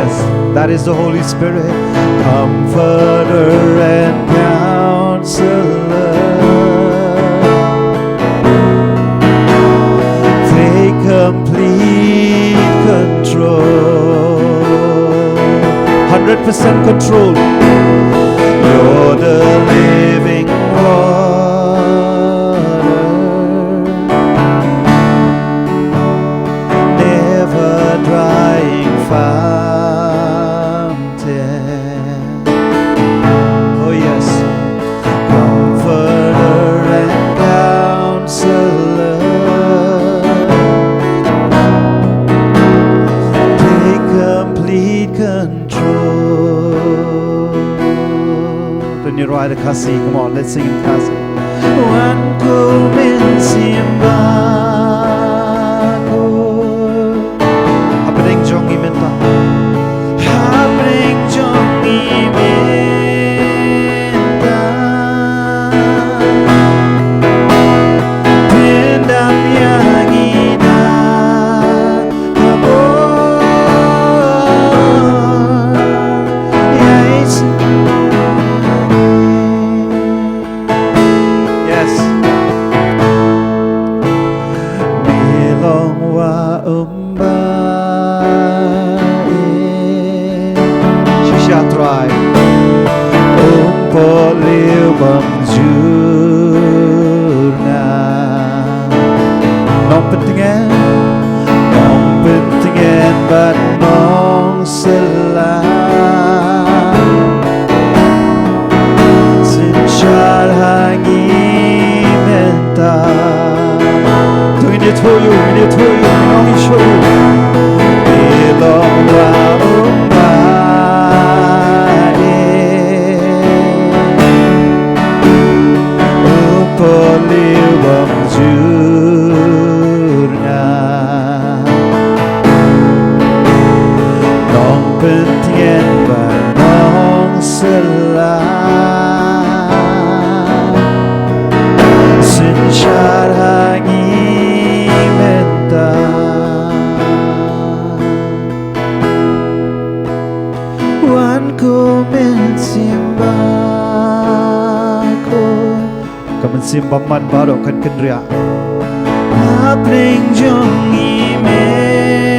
yes, that is the Holy Spirit, Comforter and Counselor. Take complete control, 100% control. You're the living water, never drying fountain. Oh yes, Comforter and Counselor. Take complete control. When you write a kasi, come on, let's sing in kasi. Wan ko minsimba ko, hapring jong iminta, hapring jong iminta, pindam yang ina amor, yes. Yes. Milong wa umbae Shishatrai Umpoliw bamjurna Nong pentingan Bat nong selah Sinsyal hangi menta Tuwin niya toyo, minong isyo Bilong wa umbae Umpoliw bamjurna Nong pentingan ba nong selah Sinsyal hangi menta Wan ko mensimba ko Ka mensimba man baro kan kendria Hapring jong imenta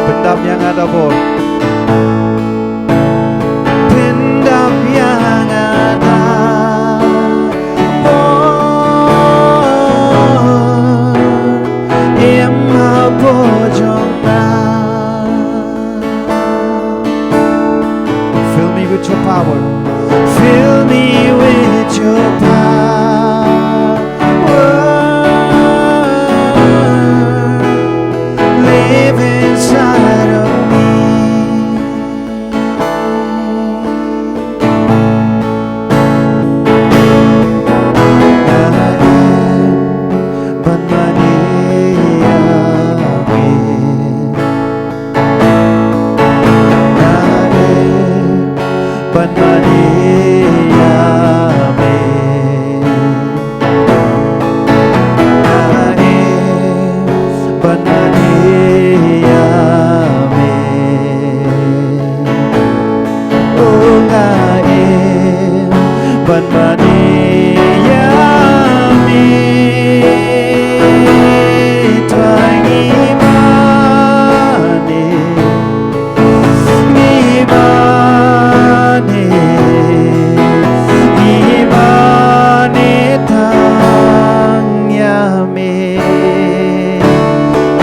Pendam yang ada bor Pendam yang ada bor Ima bojongan Fill me with your power Fill me with your power Live inside of me I am Banmaniyami I am Banmaniyami I am Banmaniyami Oh I am Banmaniyami Tuang imani Imani Imani tang yami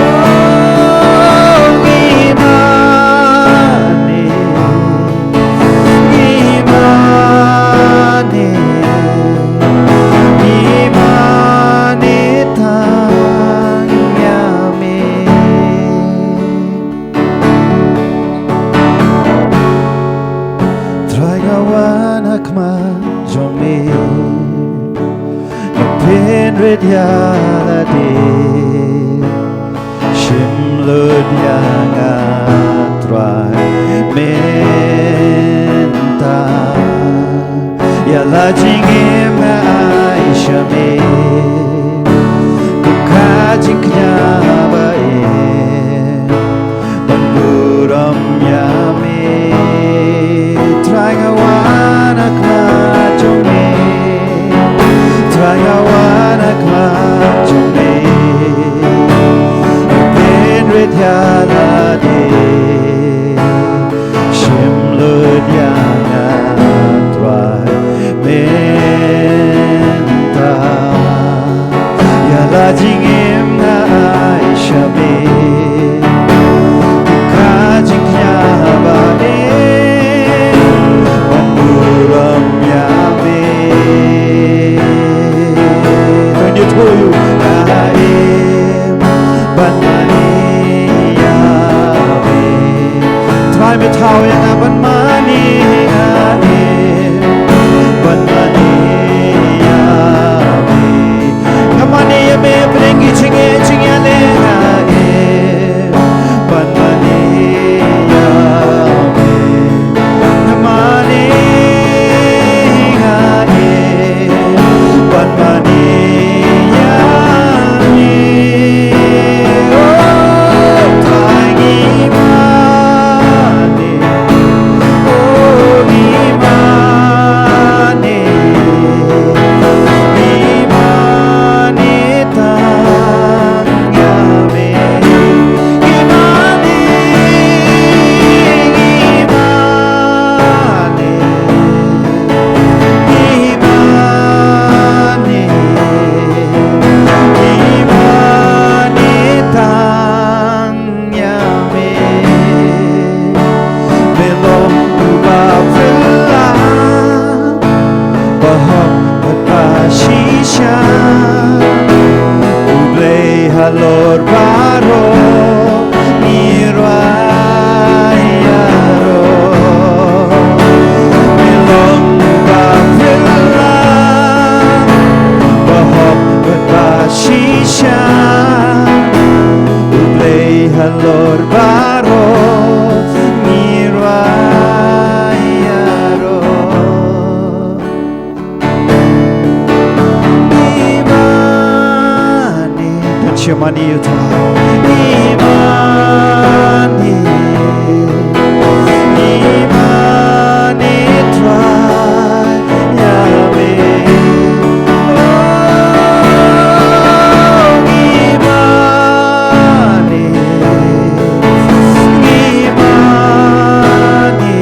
Oh imani Imani Imani tang yami Tragawan hakman jomi Yapin redyaladi Shimlud yang jingknya bae ban buram yame try ngawana kma chome try ngawana kma chome ben rethala de shim lud yana try menta yala jingem na aishabe kajiknya bae Buram yabe When you told you Naim Ban mani yabe Try me tau yang ban mani yaim Ban mani yabe Kamani yabe Prengi chinge chinge le naim Ban mani yabe Kamani Ban mani yabe Oh tangi mani Oh imani imani tang yabe imani Lord baro mirayaro milong bafilla bahop bashisha ublay Lord baro mirayaro Shemani yuta imani imani try yabe oh imani imani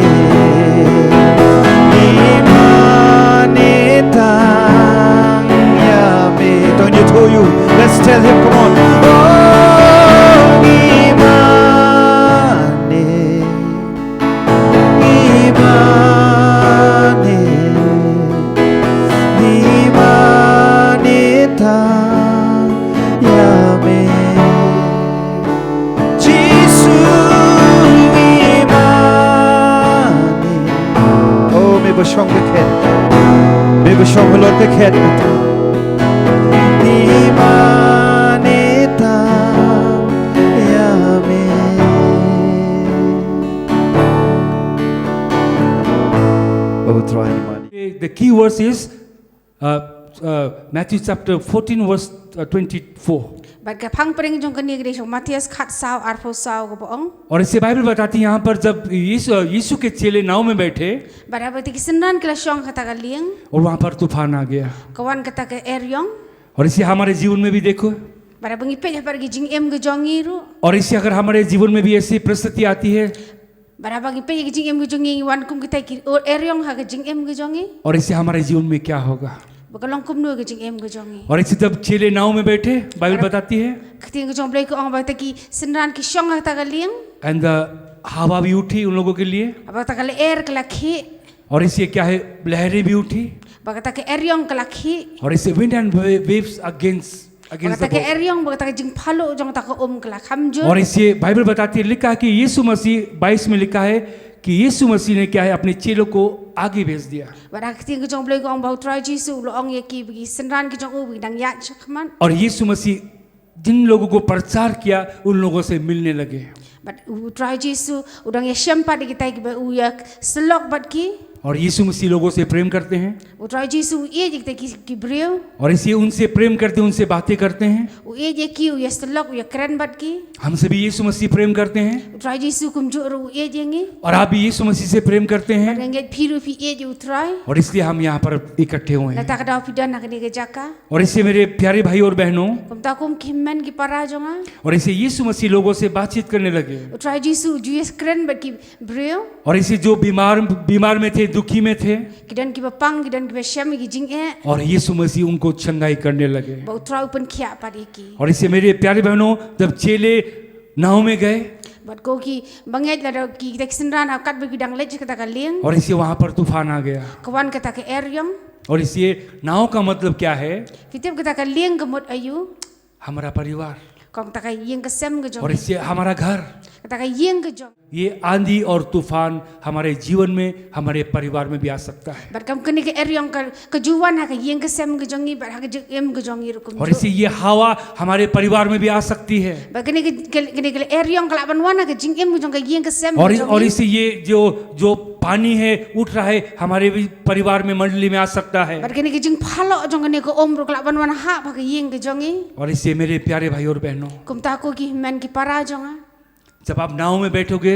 imani tang yabe don't you told you let's tell him come on Bashong the cat, baby shong the Lord the cat. Imanita yame. Oh, try money. The key verse is Matthew chapter 14 verse 24. But kapang pering jong kani gre shong Matias khat sao arpho sao ko bong. और इससे बाइबल बताती है यहाँ पर जब यीशु के चेले नाव में बैठे Barabat ki sendan kala shong kata ka liang और वहाँ पर तूफान आ गया kawan kata ka eryong और इसे हमारे जीवन में भी देखो barabangi pe ja par gi jing em ge jongi ru और इससे अगर हमारे जीवन में भी ऐसी परिस्थिति आती है barabangi pe gi jing em ge jongi wan kum kita ki or eryong ha ge jing em ge jongi और इससे हमारे जीवन में क्या होगा bakalong kum nu ge jing em ge jongi और इससे जब चेले नाव में बैठे बाइबल बताती है kati ge jong blai ko ong ba ta ki sendan ki shong kata ka liang and हवा भी उठी उन लोगों के लिए aba ta kala er kala khi और इससे क्या है लहरें भी उठी bagata ke eryong kala khi और इससे wind and waves against bagata ke eryong bagata ke jing phalo jong ta ko kala khamjur और इससे बाइबल बताती है लिखा है कि यीशु मसीह 22 में लिखा है कि यीशु मसीह ने क्या है अपने चेलों को आगे भेज दिया barakti ge jong blai ko ong ba try jisu lo ong ye ki bi sendan ki jong u bi dang ya chakman और यीशु मसीह जिन लोगों को प्रचार किया उन लोगों से मिलने लगे but u try jisu udang ye shempa de kita ki ba u ya selok bat ki और यीशु मसीह लोगों से प्रेम करते हैं utrai Jisu ye jik te ki breu और इसलिए उनसे प्रेम करते हैं, उनसे बातें करते हैं। u ye je ki u yestelok u keren bat ki हमसे भी यीशु मसीह प्रेम करते हैं utrai Jisu kum ju ru ye jengi और आप भी यीशु मसीह से प्रेम करते हैं nget phiru phi ye je utrai और इसलिए हम यहाँ पर इकट्ठे हुए la हैं। tak da pidan nak ni ke jaka और इससे मेरे प्यारे भाई और बहनों, kum ta kum kimmen ki para jonga और इससे यीशु मसीह लोगों से बातचीत करने लगे utrai Jisu ju yes keren bat ki breu और इससे जो बीमार में थे, दुखी में थे, kidan ki bapang kidan ki beshem ki jing e और यीशु मसीह उनको चंगाई करने लगे। ba utrai upen khia padi ki और इससे मेरे प्यारे बहनों, जब चेले नाव में गए bat ko ki banget la ki tek sinran ha kat bidang lej kata ka lieng और इससे वहां पर तूफान आ गया। kawan kata ke eryong और इसलिए नाव का मतलब क्या है? fitip kata ka lieng gemut ayu हमारा परिवार kong ta ka yeng ke sem ke और jong इससे हमारा घर। kata ka yeng ke jong ये आंधी और तूफान हमारे जीवन में, हमारे परिवार में भी आ सकता है। bat kam kini ke eryong ka juwan ha ka yeng ke sem ke jongi bat ha ke em ke jongi rukum और इससे ये हवा हमारे परिवार में भी आ सकती है। bat kini ke eryong kala ban wana ka jing em ke jong ka yeng ke sem ke और jongi इससे ये जो पानी है उठ रहा है, हमारे भी परिवार में, मंडली में आ सकता है। bat kini ke jing phalo jong ne ko om ru kala ban wana ha ka yeng ke jongi और इससे मेरे प्यारे भाई और बहनों, kum ta ko ki men ki para jonga जब आप नाव में बैठोगे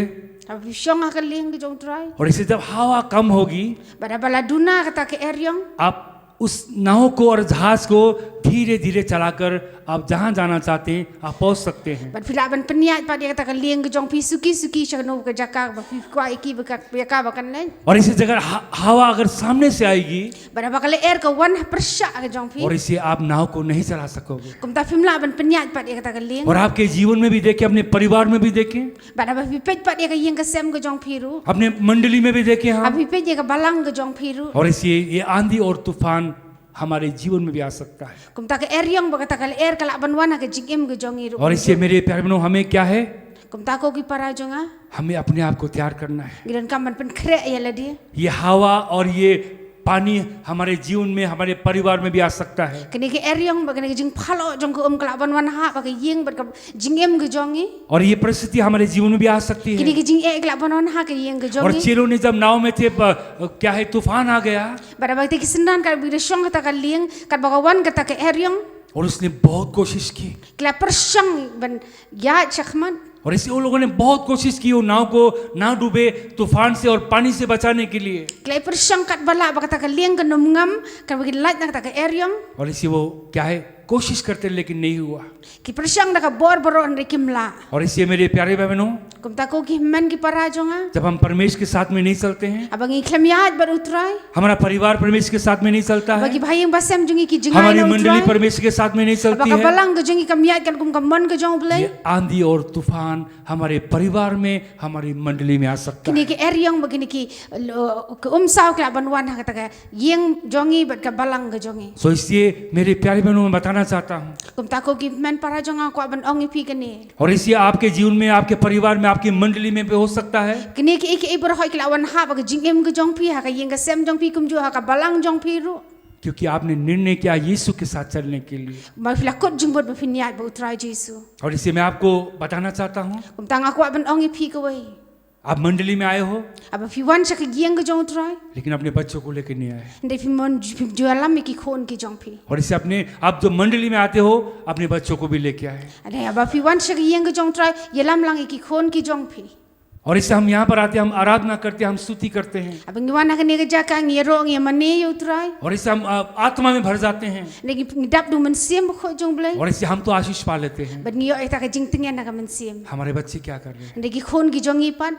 ab shong ha ka lieng ke jong trai और इससे जब हवा कम होगी, bat bala duna kata ke eryong आप उस नाव को और जहाज को धीरे धीरे चलाकर आप जहां जाना चाहते हैं आप पहुंच सकते हैं। bat phila ban peniat pa dia kata ka lieng ke jong pi suki chano ke jaka ba pi kwa iki ka bakan len और इसी जगह हवा अगर सामने से आएगी bat bakale er ka wan persha ke jong pi और इसे आप नाव को नहीं चला सकोगे। kum ta phimla ban peniat pa dia kata ka lieng और आपके जीवन में भी देखें, अपने परिवार में भी देखें, bat ba pi pej pa dia ka yeng ke sem ke jong pi ru अपने मंडली में भी देखें हम। abi pej dia ka balang ke jong pi ru और इसलिए ये आंधी और तूफान हमारे जीवन में भी आ सकता है। kum ta ka eryong ba kata ka er kala ban wana ke jing em ke jong ru और इससे मेरे प्यारे बहनों, हमें क्या है? kum ta ko ki para jonga हमें अपने आप को तैयार करना है। gidan kam ban pen kre ya la dia ये हवा और ये पानी हमारे जीवन में, हमारे परिवार में भी आ सकता है। kini ke eryong ba kini ke jing phalo jong ko kala ban wana ha ba ke yeng bat ka jing em ke jongi और ये परिस्थिति हमारे जीवन में भी आ सकती kini है। ke jing e kala ban wana ha ke yeng ke और jongi चेलों ने जब नाव में थे, क्या है, तूफान आ गया bara bakti kisendan kal bida shong kata ka lieng kat bagawan kata ke eryong और उसने बहुत कोशिश की। kila pershong ban ya chakman और इसलिए उन लोगों ने बहुत कोशिश की वो नाव को ना डूबे तूफान से और पानी से बचाने के लिए। kila pershong kat bala ba kata ka lieng ka num ngam kan bagi light na kata ka eryong और इसलिए वो क्या है, कोशिश करते लेकिन नहीं हुआ। ki pershong da ka bor boro andre kimla और इसलिए मेरे प्यारे बहनों, kum ta ko ki man ki para jonga जब हम परमेश्वर के साथ में नहीं चलते हैं, abang iklam yaad bar utrai हमारा परिवार परमेश्वर के साथ में नहीं चलता है, bagi bhayang basam jungi ki jingai हमारी na मंडली utrai परमेश्वर के साथ में नहीं चलती baka है, balang ka jungi kam yaad kan kum kam man ka jong blai ये आंधी और तूफान हमारे परिवार में, हमारी मंडली में आ सकता है। kini ki eryong bagini ki saw kila ban wan ha kata ka yeng jongi bat ka balang ka jongi सो इसलिए मेरे प्यारे बहनों, मैं बताना चाहता हूँ, kum ta ko ki man para jonga ko ban ongi pi kani और इसलिए आपके जीवन में, आपके परिवार में, आपकी मंडली में भी हो सकता है kini ki ik ibur hoy kila wan ha ba jing em ka jong pi ha ka yeng ka sem jong pi kum ju ha ka balang jong pi ru क्योंकि आपने निर्णय किया यीशु के साथ चलने के लिए। ma fila kot jing bot ba finiat ba utrai Jesu और इसलिए मैं आपको बताना चाहता हूँ, kum ta nga ko ban ongi pi ka wai आप मंडली में आए हो aba fi wan cha ka yeng ka jong utrai लेकिन अपने बच्चों को लेकर नहीं आए। ndai fi mon ju alam ki khon ki jong pi और इससे अपने, आप जो मंडली में आते हो, अपने बच्चों को भी लेके आए। ade aba fi wan cha ka yeng ka jong utrai yelam lang ki khon ki jong pi और इससे हम यहाँ पर आते हैं, हम आराधना करते हैं, हम स्तुति करते हैं, aba ngiwana ka ne ka ja ka ngiro ngi mane yu utrai और इससे हम आत्मा में भर जाते हैं, lagi ngidap du man sim ko jong blai और इससे हम तो आशीष पा लेते हैं। ban ngiyo eta ka jing tingyan na ka man sim हमारे बच्चे क्या कर रहे हैं, lagi khon ki jong ipan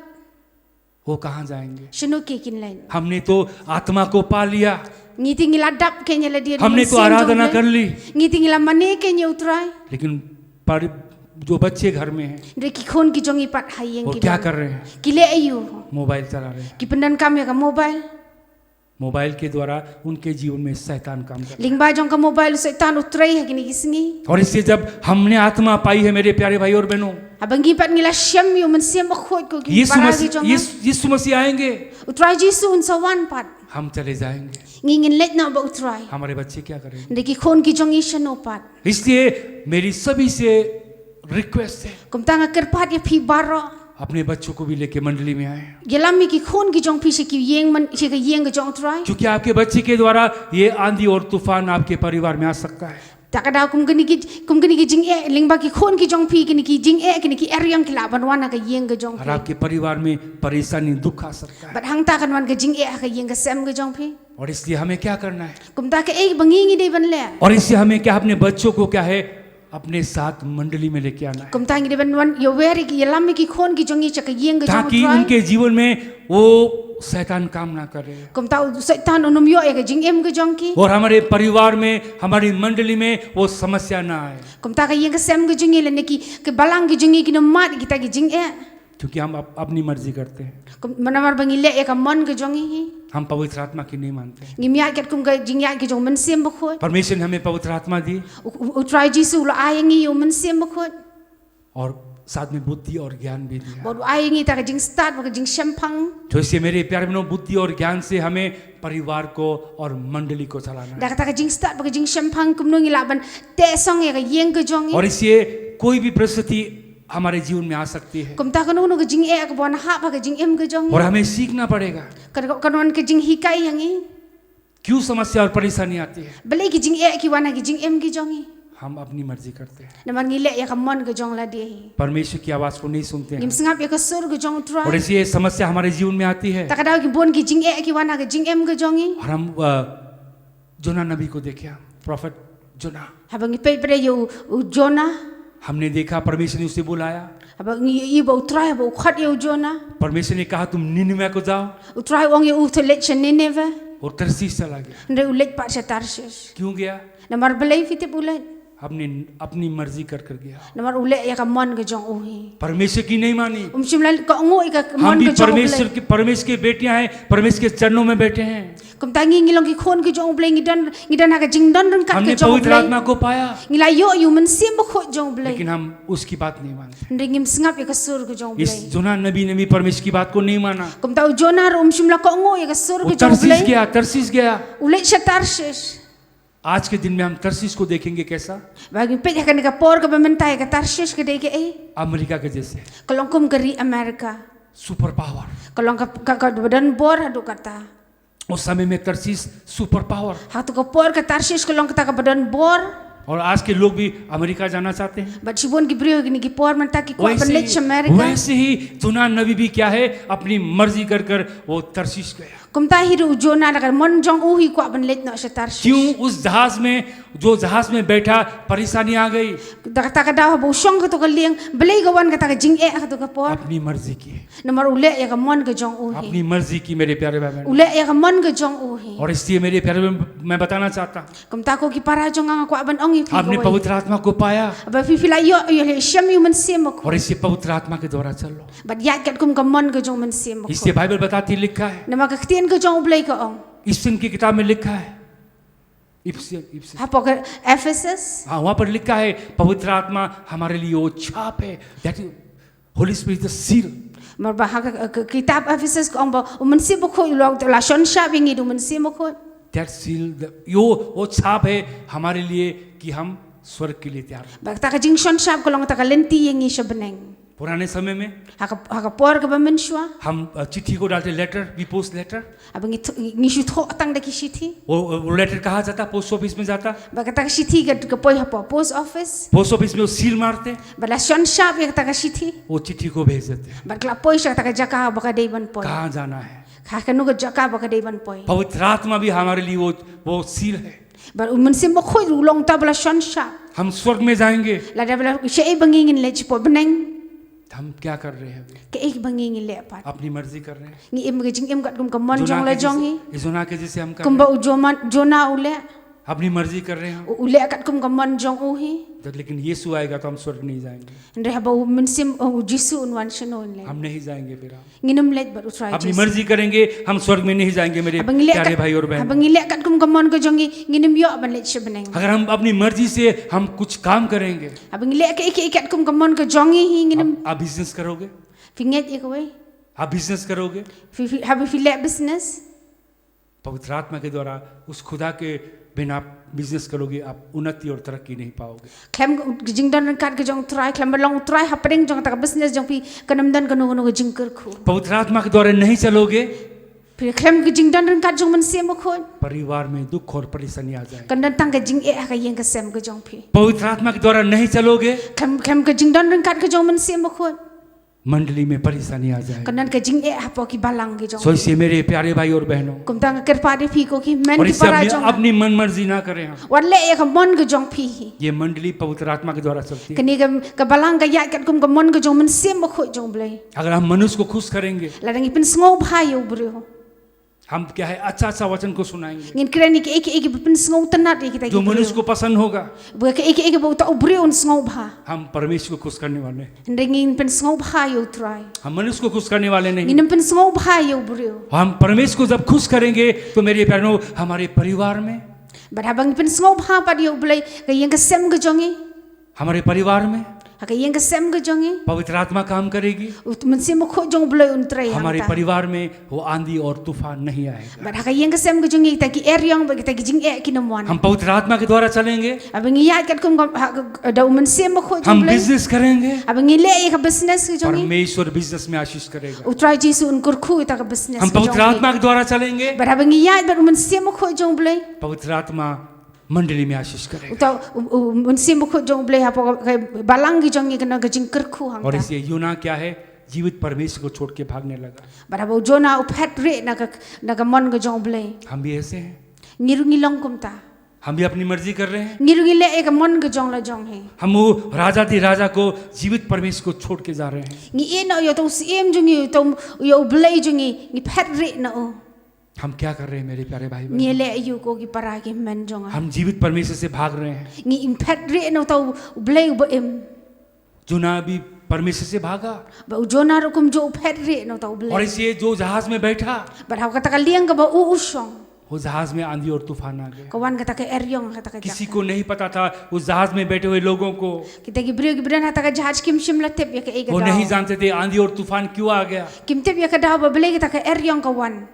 वो कहाँ जाएंगे? shinu ke kin lain हमने तो आत्मा को पा लिया, ngiti ngiladap ke nyala dia हमने तो आराधना कर ली, ngiti ngila mane ke nya utrai लेकिन जो बच्चे घर में हैं Reki khon ki jongi pat hayeng वो ki क्या dong. कर रहे हैं? Ki le ayu मोबाइल चला रहे हैं। ki pendan kam ya ka mobile mobile के द्वारा उनके जीवन में शैतान काम कर। ling ba jong ka mobile setan utrai ha kini kisingi और इससे जब हमने आत्मा पाई है मेरे प्यारे भाई और बहनों, abangi pat ngila syam yu men siam khot ko ki paragi jong यीशु मसीह आएंगे, utrai Jesu un sawan pat हम चले जाएंगे। ngingin let na ba utrai हमारे बच्चे क्या करेंगे? Reki khon ki jongi shano pat इसलिए मेरी सभी से रिक्वेस्ट है, kum tanga kerpat ya phi baro अपने बच्चों को भी लेके मंडली में आए, Gelami ki khon ki jong phi se ki yeng man se ki yeng ki jong try. क्योंकि आपके बच्चे के द्वारा ये आंधी और तूफान आपके परिवार में आ सकता है। Takada kum kini ki jing e lingba ki khon ki jong phi kini ki jing e kini ki eryang ki la ban wana ka yeng ki jong और phi. आपके परिवार में परेशानी दुख आ सकता है, But hang ta kan wan ka jing e ka yeng ka sem ki jong phi. और इसलिए हमें क्या करना है, Kum ta ka e bangi ngi dei ban le. और इससे हमें क्या अपने बच्चों को क्या है अपने साथ मंडली में लेके आना है, Kum ta ngi dei ban wan yo weri ki yelami ki khon ki jong e ka yeng ki jong ताकि try. उनके जीवन में वो शैतान काम ना करे, Kum ta setan unum yo e ka jing em ki jong ki. और हमारे परिवार में हमारी मंडली में वो समस्या ना आए, Kum ta ka yeng ka sem ki jong e le ne ki balang ki jong e ki no mat ki ta ki jing e. क्योंकि हम अपनी मर्जी करते हैं, Kum manamar bangi le e ka mon ki jong e. हम पवित्र आत्मा की नहीं मानते। Ngi miat ket kum ka jing ya ki jong men sem ba khot. परमेश्वर ने हमें पवित्र आत्मा दी U try jisu la ayengi yo men sem ba khot. और साथ में बुद्धि और ज्ञान भी दिया, Bodu ayengi ta ka jing start ba ka jing shampang. तो इससे मेरे प्यारे बहनों बुद्धि और ज्ञान से हमें परिवार को और मंडली को चलाना है, Da ka jing start ba ka jing shampang kum no ngi la ban te song e ka yeng ka jong और e. इससे कोई भी परिस्थिति हमारे जीवन में आ सकती है, Kum ta ka no ka jing e ka bon ha ba ka jing em ka jong और e. हमें सीखना पड़ेगा Kan wan ka jing hikai yang e. क्यों समस्या और परेशानी आती है। Balai ki jing e ki wana ki jing em ki jong e. हम अपनी मर्जी करते हैं, Naman ngi le ya ka mon ka jong la de. परमेश्वर की आवाज को नहीं सुनते Ngim हैं, singap ya ka sur ka jong और try. इसलिए समस्या हमारे जीवन में आती है। Ta ka daw ki bon ki jing e ki wana ka jing em ka jong e. और हम जोना नबी को देखे, प्रॉफिट जोना, Habang ipay pa yo Jonah. हमने देखा परमेश्वर ने उसे बुलाया, Habang iba utry ba ukhat yo Jonah. परमेश्वर ने कहा तुम निनिवे को जाओ, Utry wong yo utolet siya Nineveh. और तरसीस चला गया। Ndre ulit pa siya Tarshish. क्यों गया? Namar balay fiti ulit. अपनी मर्जी कर गया, Namar ulit ya ka mon ka jong uhi. परमेश्वर की नहीं मानी। Umsimlan ka ungo ika हम mon भी ka jong परमेश्वर के बेटियां हैं, परमेश्वर के चरणों में बैठे हैं, Kum tangi ngilong ki khon ki jong ublay ngidan ha ka jing don don ka हमने jong पवित्र ublay. आत्मा को पाया, Ngila yo yu men sim ba khot jong ublay. लेकिन हम उसकी बात नहीं मानते। Ndre ngim singap ya ka sur ka jong इस ublay. जोना नबी ने भी परमेश्वर की बात को नहीं माना, Kum tau Jonah ro umsimla ka ungo ya ka sur वो ka jong ublay. तरसीस गया। Ulit siya Tarshish. आज के दिन में हम तरसीस को देखेंगे कैसा, Bagi pet ya ka por ka bamantay ka Tarshish ka day ka eh. America के जैसे Kalong kum kari Amerika. Super power. Kalong ka badan bor hadu kata. उस समय में तरसीस super power, Hatu ka por ka Tarshish kalong kata ka badan bor. और आज के लोग भी अमेरिका जाना चाहते हैं। But sibon ki brio gini ki por man ta ki ko panlit sa Amerika. वैसे ही जोना नबी भी क्या है अपनी मर्जी कर वो तरसीस गया। Kum ta hiru Jonah na ka mon jong uhi ko panlit no sa Tarshish. क्यों? उस जहाज में जो जहाज में बैठा परेशानी आ गई, Da ta ka daw bo song ka to ka liang belay gawan ka ta ka jing e ka to ka por. अपनी मर्जी की, Namar ule ya ka mon ka jong uhi. अपनी मर्जी की मेरे प्यारे भाई बहन। Ule ya ka mon ka jong uhi. और इसलिए मेरे प्यारे मैं बताना चाहता हूँ, Kum ta ko ki para jong ang ko aban ong आपने ifi. पवित्र आत्मा को पाया, Ba fi fila yo le sham yu man sim ko. और इसे पवित्र आत्मा के द्वारा चलो। But yat kat kum ka mon ka jong man sim ko. इसलिए बाइबल बताती लिखा है, Na makaktian ka jong ublay ka ong. Ephesian की किताब में लिखा है, इफिसियन Hapo ka Ephesus. हाँ वहाँ पर लिखा है पवित्र आत्मा हमारे लिए वो छाप है, that Holy Spirit the seal. Marbaha ka kitab Ephesus ko ong ba umansi mo ko ilog la shon shabing idu umansi mo ko. That seal वो छाप है हमारे लिए कि हम स्वर्ग के लिए तैयार हैं। Ba ta ka jing shon shab ko long ta ka lenti yang isya beneng. पुराने समय में Haka por ka ba menshwa. हम चिट्ठी को डालते, letter, we post letter, Abang ngishu tho tang da ki shithi. वो लेटर कहाँ जाता, पोस्ट ऑफिस में जाता, Ba ka ta ka shithi ka poy hapo post office. Post office में वो सील मारते, Ba la shon shab ya ta ka shithi. वो चिट्ठी को भेज देते। Ba kla poy siya ta ka jaka ba ka day ban poy. कहाँ जाना है? Ka ka nu ka jaka ba ka day ban poy. पवित्र आत्मा भी हमारे लिए वो सील है। Ba umansi mo ko long ta bala shon shab. हम स्वर्ग में जाएंगे, La da bala siya ay bangingin le po beneng. हम क्या कर रहे हैं अभी? Ka ay bangingin le pa. अपनी मर्जी कर रहे हैं। Ni im ka jing im kat kum ka mon jong la jong hi. जोना के जैसे हम कर Kum रहे ba ujoman Jonah ule. हैं, अपनी मर्जी कर रहे हैं, Ule kat kum ka mon jong uhi. लेकिन यीशु आएगा तो हम स्वर्ग नहीं जाएंगे, Ndre haba umansim Jisu unwan shino le. हम नहीं जाएंगे। फिर हम Nginum let ba utray अपनी Jisu. मर्जी करेंगे, हम स्वर्ग में नहीं जाएंगे मेरे Abang ile प्यारे भाई और kat बहन। abang ile kat kum ka mon ka jong hi nginum yo ban let shibeneng. अगर हम अपनी मर्जी से हम कुछ काम करेंगे, Abang ile ka ikat kum ka mon ka jong hi nginum आप बिजनेस करोगे, finget ikaway. आप बिजनेस करोगे, Habi fi let business. पवित्र आत्मा के द्वारा उस खुदा के बिना बिजनेस करोगे आप उन्नति और तरक्की नहीं पाओगे. klem jing don kat ke jong try klem long try happening jong ta business jong pi kanam dan kanu kanu jing ker khu पवित्र आत्मा के द्वारा नहीं चलोगे, pi klem ke jing don kat jong man sem ko परिवार में दुख और परेशानी आ जाए. kan dan tang ke jing ka yeng ke sem ke jong pi पवित्र आत्मा के द्वारा नहीं चलोगे, klem ke jing don kat ke jong man sem ko मंडली में परेशानी आ जाए. kan dan ke jing hapo ki balang ke jong सो इसलिए मेरे प्यारे भाई और बहनों, kum tang ker pa de pi ko ki men और ki इससे para jong अपनी मन मर्जी ना करें. हम wan le ka mon ke jong pi ये मंडली पवित्र आत्मा के द्वारा चलती है. kani ka balang ka ya kat kum ka mon ke jong man sem ko jong blai अगर हम मनुष्य को खुश करेंगे, la dang ipin sngo bha yo bro हम क्या है अच्छा अच्छा वचन को सुनाएंगे ngin kreni ke ek pin sngo tanat ki ta जो मनुष्य को पसंद होगा. bu ke ek bu ta bro un sngo bha हम परमेश्वर को खुश करने वाले हैं. ndengin pen sngo bha yo try हम मनुष्य को खुश करने वाले नहीं. ngin pen sngo bha yo bro हम परमेश्वर को जब खुश करेंगे तो मेरे प्यारों हमारे परिवार में, but habang pen sngo bha pa yo blai ka yeng ka sem ke jongi हमारे परिवार में ka yeng ka sem ke jongi पवित्र आत्मा काम करेगी. man sem ko jong blai un try हमारे परिवार में वो आंधी और तूफान नहीं आएगा. but ka yeng ka sem ke jongi ta ki eryong ba ta ki jing ki namwan हम पवित्र आत्मा के द्वारा चलेंगे, abang ya kat kum da man sem ko हम jong blai बिजनेस करेंगे, abang le ka business ke jongi परमेश्वर बिजनेस में आशीष करेगा. u try jisu un kur khu ta ka business हम पवित्र आत्मा के द्वारा चलेंगे, but habang ya ba man sem ko jong blai पवित्र आत्मा मंडली में आशीष करेगा. Utaw unsi mo ko jong blay hapo kay balang gi jong ikana ga jing kerku hang और ta. इसलिए यूना क्या है, जीवित परमेश्वर को छोड़ के भागने लगा. Barabo jona uphet re naga mon ga jong blay. हम भी ऐसे हैं, Ngiru ngilong kum ta. हम भी अपनी मर्जी कर रहे हैं. Ngiru ngile e ka mon ga jong la jong he. हम वो राजा दी राजा को जीवित परमेश्वर को छोड़ के जा रहे हैं. Ngi e no yo to si em jong yo to yo blay jong ngi phet re na o. हम क्या कर रहे हैं मेरे प्यारे भाई बहन? Ngi le yu ko gi para gi men jong. हम जीवित परमेश्वर से भाग रहे हैं. Ngi phet re no to blay bo em. यूना भी परमेश्वर से भागा, Ba jona ro kum jo phet re no to और blay. इसलिए जो जहाज में बैठा, Ba ha ka ta ka liang ka ba u usong. वो जहाज में आंधी और तूफान आ गए. Kawan ka ta ka eryong ka ta ka. किसी को नहीं पता था उस जहाज में बैठे हुए लोगों को, Kita gibran hata ka jahaj kim shimla tep ya ka e वो ga नहीं daw. जानते थे आंधी और तूफान क्यों आ गया. Kim tep ya ka daw ba blay kita ka eryong ka wan.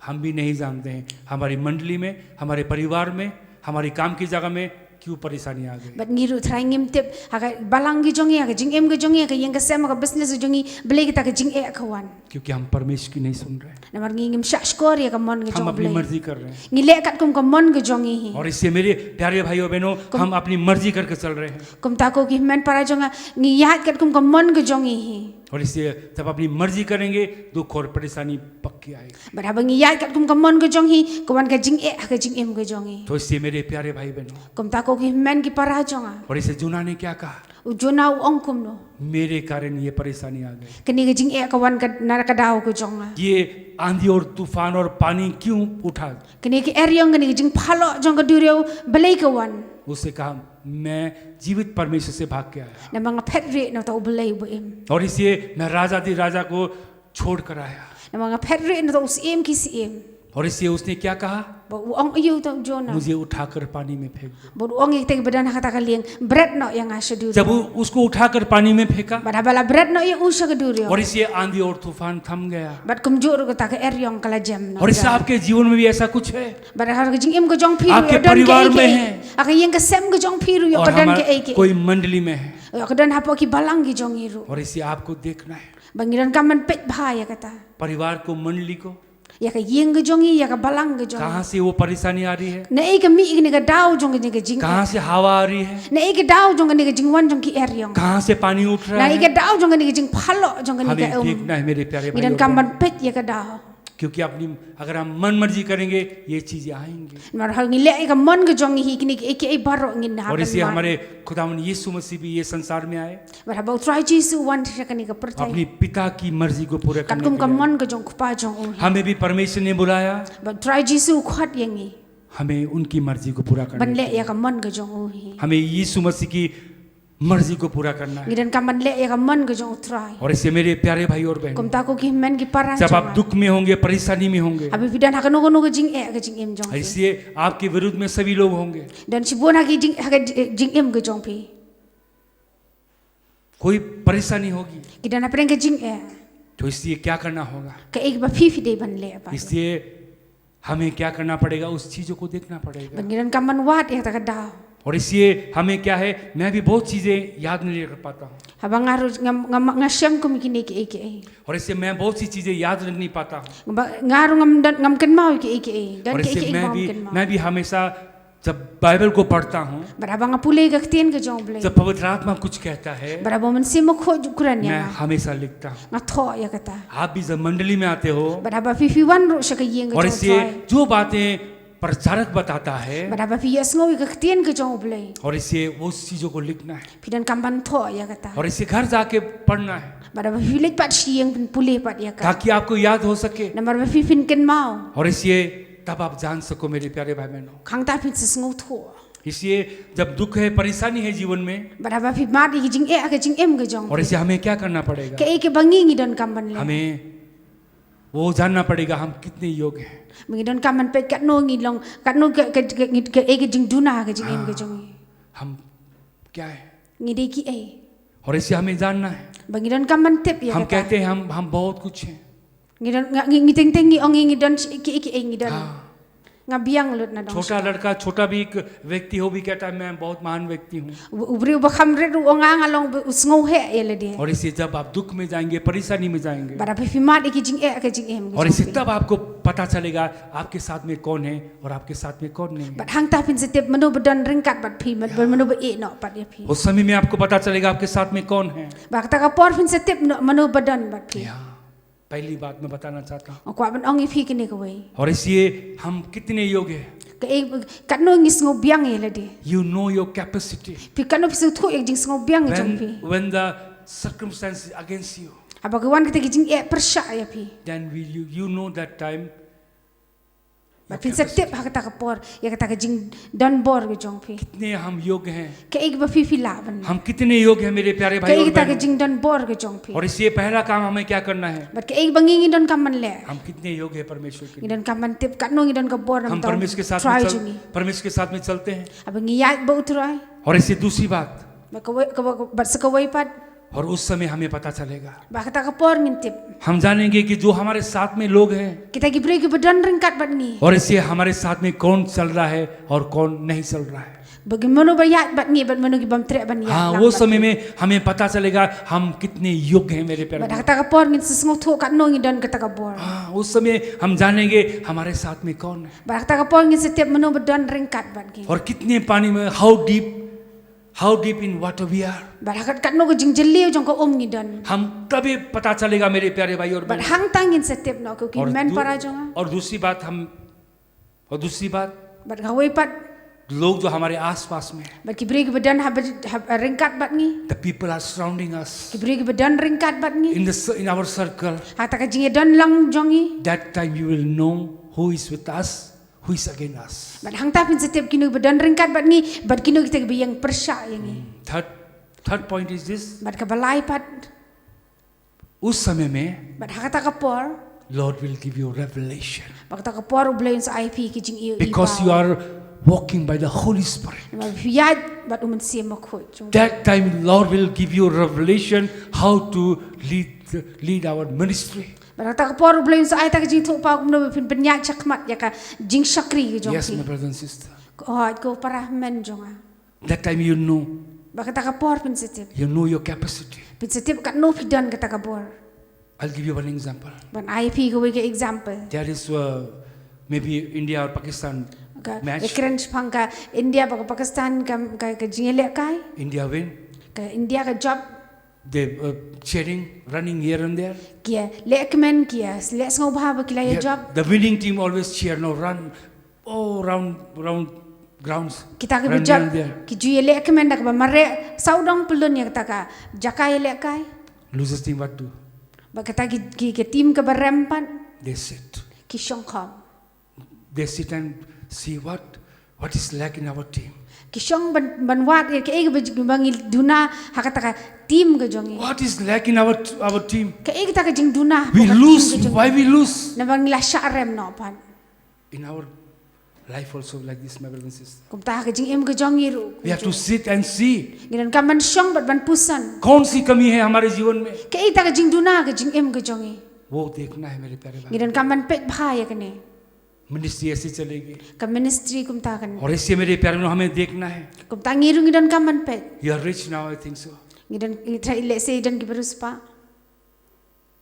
हम भी नहीं जानते हैं हमारी मंडली में, हमारे परिवार में, हमारी काम की जगह में क्यों परेशानी आ गई. But ngiru try ngim tep ha ka balang gi jongi ha ka jing em gi jongi ha ka yang ka sem ka business gi jongi blay kita ka jing e ka wan. क्योंकि हम परमेश्वर की नहीं सुन रहे हैं, Namar ngim shash kor ya ka mon gi हम jong अपनी blay. मर्जी कर रहे हैं. Ngile kat kum ka mon gi jongi hi. और इससे मेरे प्यारे भाइयों बहनों हम अपनी मर्जी करके चल रहे हैं. Kum ta ko ki men para jonga ngi yahat kat kum ka mon gi jongi hi. और इससे जब अपनी मर्जी करेंगे दुख और परेशानी पक्की आएगी. But habang ngi yahat kat kum ka mon gi jong hi kawan ka jing e ha ka jing em gi jongi. तो इससे मेरे प्यारे भाई बहनों, Kum ta ko ki men ki para jonga. और इसे जूना ने क्या कहा, U jona u ong kum no. मेरे कारण ये परेशानी आ गई. Kani ka jing e ka wan ka na ka daw ko jonga. ये आंधी और तूफान और पानी क्यों उठा. Kani ki eryong kani jing phalo jong ka duryo blay ka wan. उससे कहा मैं जीवित परमेश्वर से भाग के आया, Na mga pet re na to blay bo em. और इसलिए मैं राजा दी राजा को छोड़ कर आया. Na mga pet re na to si em ki si em. और इसलिए उसने क्या कहा, Ba u ong ayu to jona. मुझे uठाकर पानी में फेंक दो. Ba u ong ik te badan ha ka liang bread no yang asa duryo. जब वो उसको उठाकर पानी में फेंका, Ba bala bread no yang usa ka duryo. और इसलिए आंधी और तूफान थम गया. But kum jor ko ta ka eryong kala jam no. और इससे आपके जीवन में भी ऐसा कुछ है. Ba har ka jing em ko jong phiru आपके ya dan परिवार ke में ke. है. Aka yang ka sem ko jong phiru ya और ka dan हमारा ke ke. कोई मंडली में है, Ka dan ha po ki balang gi jong iru. और इसे आपको देखना है. Bangiran ka man pet bha ya kata. परिवार को, मंडली को Ya ka yeng ge jongi ya ka balang ge jongi. कहाँ से वो परेशानी आ रही है, Na ei ka mi ni ka daw jong ni ka jing. कहाँ से हवा आ रही है, Na ei ka daw jong ni ka jing wan jong ki eryong. कहाँ से पानी उठ रहा Na ei ka है. daw jong ni ka jing phalo jong ni हमें ka देखना है मेरे प्यारे Midan भाइयों ka बहनों. man pet ya ka daw. क्योंकि अपनी अगर हम मन मर्जी करेंगे ये चीजें आएंगी. Mar hal ni le ka mon ge jongi hi kini ki ei baro ngin na. और इसलिए हमारे खुदावन यीशु मसीह भी ये संसार में आए Mar ba try jisu wan sa kani ka pertai. अपनी पिता की मर्जी को पूरा Kat करने kum के ka लिए. mon ge jong kupa jong o. हमें भी परमेश्वर ने बुलाया, Ba try jisu khwat yengi. हमें उनकी मर्जी को पूरा Ban करना le है. ya ka mon ge jong o hi. हमें यीशु मसीह की मर्जी को पूरा करना है. Ngidan ka man le ya ka mon ge jong try. और इससे मेरे प्यारे भाई और Kum बहन, ta ko ki men ki para जब आप jong. दुख में होंगे, परेशानी में होंगे, Abi bidan ha ka no no ge jing e ge jing em jong. इसलिए आपके विरुद्ध में सभी लोग होंगे. Dan si bon ha ki jing em ge jong pi. कोई परेशानी होगी Kidan ha preng ge jing e. तो इसलिए क्या करना होगा, Ka ek ba fi fi de ban le ba. इसलिए हमें क्या करना पड़ेगा, उस चीजों को देखना पड़ेगा। Bangiran kaman wat ya taka daw. और इसलिए हमें क्या है, मैं भी बहुत चीजें याद नहीं कर पाता हूँ, Habang nga siyam kum kini ke. और इससे मैं बहुत सी चीजें याद रख नहीं पाता हूँ। Ngaru ngam ken mau ke. Dan और ke इससे mau ken mau. मैं भी हमेशा जब बाइबल को पढ़ता हूँ, Barabang nga pulay ka tien ka jong blay. जब पवित्र आत्मा कुछ कहता है, Barabang man simo kho kuran मैं ya. हमेशा लिखता हूँ। Nga tho ya kata. आप भी जब मंडली में आते हो, Baraba fifiwan ro siya ka yeng ka और jong इससे thoy. जो बातें प्रचारक बताता है, Baraba fi yas ngawi ka tien ka jong blay. और इससे वो चीजों को लिखना है, Pidan kamban tho ya kata. और इससे घर जाके पढ़ना है, Baraba filik pat siyeng pulay pat ya ka. ताकि आपको याद हो सके। Namar ba fifin ken mau. और इसलिए तब आप जान सको मेरे प्यारे भाई बहनों। Khang ta pin sis ngau tho. इसलिए जब दुख है, परेशानी है जीवन में, Baraba fi mat ki jing ka jing em ka jong. और इसे हमें क्या करना पड़ेगा, Ke bangi ngi don kamban le. हमें वो जानना पड़ेगा हम कितने योग्य हैं। Mengi don kaman pe kat no ngi long kat no ke jing duna ka jing em ka jong. हम क्या है, Ngi de ki और इसे हमें जानना है। Bangi don kaman tip ya हम kata. कहते हैं हम बहुत कुछ हैं, Ngi don ngi teng teng ngi ong ngi don ki ngi don. Nga biang lut na dong. छोटा लड़का, छोटा भी एक व्यक्ति हो भी कहता है मैं बहुत महान व्यक्ति हूँ। Ubri ba khamre ru ong ang along usngau he ele de. और इसे जब आप दुख में जाएंगे, परेशानी में जाएंगे, Bara pe fi mat ki jing ka jing em. और इसे तब आपको पता चलेगा आपके साथ में कौन है और आपके साथ में कौन नहीं है। Bat hang ta pin setep mano bedon ringkat bat phi mat mano ba no pat ya phi. उस समय में आपको पता चलेगा आपके साथ में कौन है। Ba ta ka por pin setep mano bedon bat phi. पहली बात मैं बताना चाहता हूँ, Ko ban ong phi kene ko wei. और इसलिए हम कितने योग्य हैं। Kat no ngi sngo biang ele de. You know your capacity. Pi kat no phi thu ek jing sngo biang jong phi. When the circumstances against you, Aba gwan kita ki jing persya ya phi. then you know that time. Bat pin setep ha kata ka por ya kata ka jing don bor ge jong phi. कितने हम योग्य हैं, Ke ek ba phi la ban. हम कितने योग्य हैं मेरे प्यारे भाई Ke और ek ta ka बहनों। jing don bor ge jong phi. और इसलिए पहला काम हमें क्या करना है, Bat ke ek bangi ngi don kaman le. हम कितने योग्य हैं परमेश्वर के Ngi लिए। don kaman tip kat no ngi don ka bor हम nam परमेश्वर के साथ try में jungi. परमेश्वर के साथ में चलते हैं। Aba ngi ya ba utrai. और इससे दूसरी बात, Ba ka bat sa ka wei pat. और उस समय हमें पता चलेगा, Ba kata ka por ngin tip. हम जानेंगे कि जो हमारे साथ में लोग हैं, Kita ki bre ki bedon ringkat bat ngi. और इससे हमारे साथ में कौन चल रहा है और कौन नहीं चल रहा है। Bagaimana ba ya bat ngi bat mano ki bam tre ban ya. हाँ, वो समय में हमें पता चलेगा हम कितने योग्य हैं मेरे प्यारे Ba भाई। kata ka por ngin sisngo tho kat no ngi don kata ka bor. हाँ, उस समय हम जानेंगे हमारे साथ में कौन है Ba kata ka por ngin setiap mano bedon ringkat bat ngi. और कितने पानी में, how deep in water we are. Ba kat no ka jing jeli jong ka ngi don. हम तभी पता चलेगा मेरे प्यारे भाई और Ba बहन। hang tangin setiap no ko ki men para jong. और दूसरी बात दूसरी बात, Ba ka wei pat लोग जो हमारे आसपास में हैं, ba ki bre ki bedon ha ringkat bat ngi. the people are surrounding us Ki bre ki bedon ringkat bat ngi. in our circle. Ha ta ka jing don lang jongi. That time you will know who is with us, who is against us. Ba hang ta pin setiap kinu bedon ringkat bat ngi. Bat kinu kita bi yang persya yang ngi. Third point is this, Ba ka balai pat. उस समय में Ba kata ka por. Lord will give you revelation Ba kata ka por ublain sa IP ki jing i. because you are walking by the Holy Spirit. Ma fiyad bat uman siya makhot. That time Lord will give you revelation how to lead our ministry. Ba kata ka por ublain sa ay ta ka jing thu pa kum no pin penyak chakmat ya ka jing sakri ki jong Yes, my ki. brother and sister. Ko para men jong. That time you know Ba kata ka por pin setip. your capacity. Pin setip kat no pidan kata ka bor. I'll give you one example. Ban IP ko ke example. There is maybe India or Pakistan Ka match. ekran phang ka India ba ka Pakistan ka jing le kai. India win. Ka India ka job They cheering, running here and there. kia lekmen kia le ngau ba ba kila ya job. The winning team always cheer, no run, round grounds. Kita ke Run bijak here and there. ki ju le ke men dak ba mare saudong pelun ya kata ka jakai le kai Losers team what do? ba kata ki tim ke berempat They sit. ki shong kham They sit and see what is lack in our team. ki shong ban wat ke e bangi duna ha kata ka tim ke jongi What is lack in our team? ke e kita ke jing duna We lose. Why we lose? na bangi la sharem no pan In our life also like this, my brothers and sisters. kum ta ke jing em ke jongi ru We have to sit and see. gidan ka man shong bat ban pusan कौन सी कमी है हमारे जीवन में, ke e ta ke jing duna ke jing em ke jongi वो देखना है मेरे प्यारे भाई। gidan ka man pek bha ya kene ministry ऐसी चलेगी। Ka ministry kum ta kan. और इससे मेरे प्यारे में हमें देखना है। Kum ta ngirung idan kaman pet. You are rich now, I think so. Ngidan itra ile se idan gibarus pa.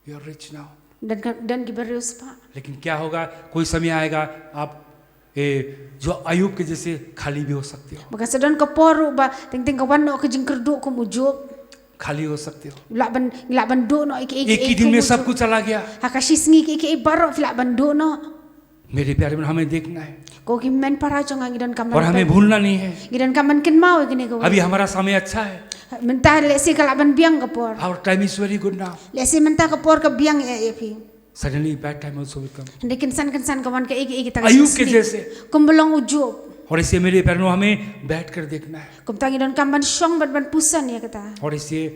You are rich now. Dan gibarus pa. लेकिन क्या होगा, कोई समय आएगा आप जो अयूब के जैसे खाली भी हो सकते हो, Maka sedon ka poru ba ting ka wan no ka jing kerdu kum ujub. खाली हो सकते हो। Laban do no iki एक ही दिन में सब कुछ चला गया। Hakashisngi iki baro laban do no. मेरे प्यारे में हमें देखना है Ko ki men para chonga ngidan kaman. और हमें भूलना नहीं है। Ngidan kaman kin mau ikini ko. अभी हमारा समय अच्छा है। Mentah lesi ka laban biang ka por. Our time is very good now. Lesi mentah ka por ka biang e pi. Suddenly bad time also will come. Lekin san kawan ka iki ta. Ayub के जैसे। Kumbelong ujub. और इससे मेरे प्यारे में हमें बैठ कर देखना है। Kum tangi don kaman shong ban pusan ya kata. और इससे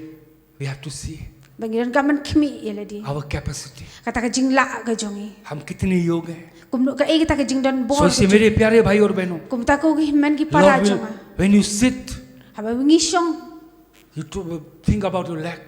we have to see Bangidan kaman kimi ya ladi. our capacity. Kata ka jing la ka jongi. हम कितने योग हैं। Kum ka iki ta ka jing don bor. So इससे मेरे प्यारे भाई और बहनों, Kum ta ko ki men ki para Lord will, chonga. when you sit, Haba wingi shong. you think about your lack.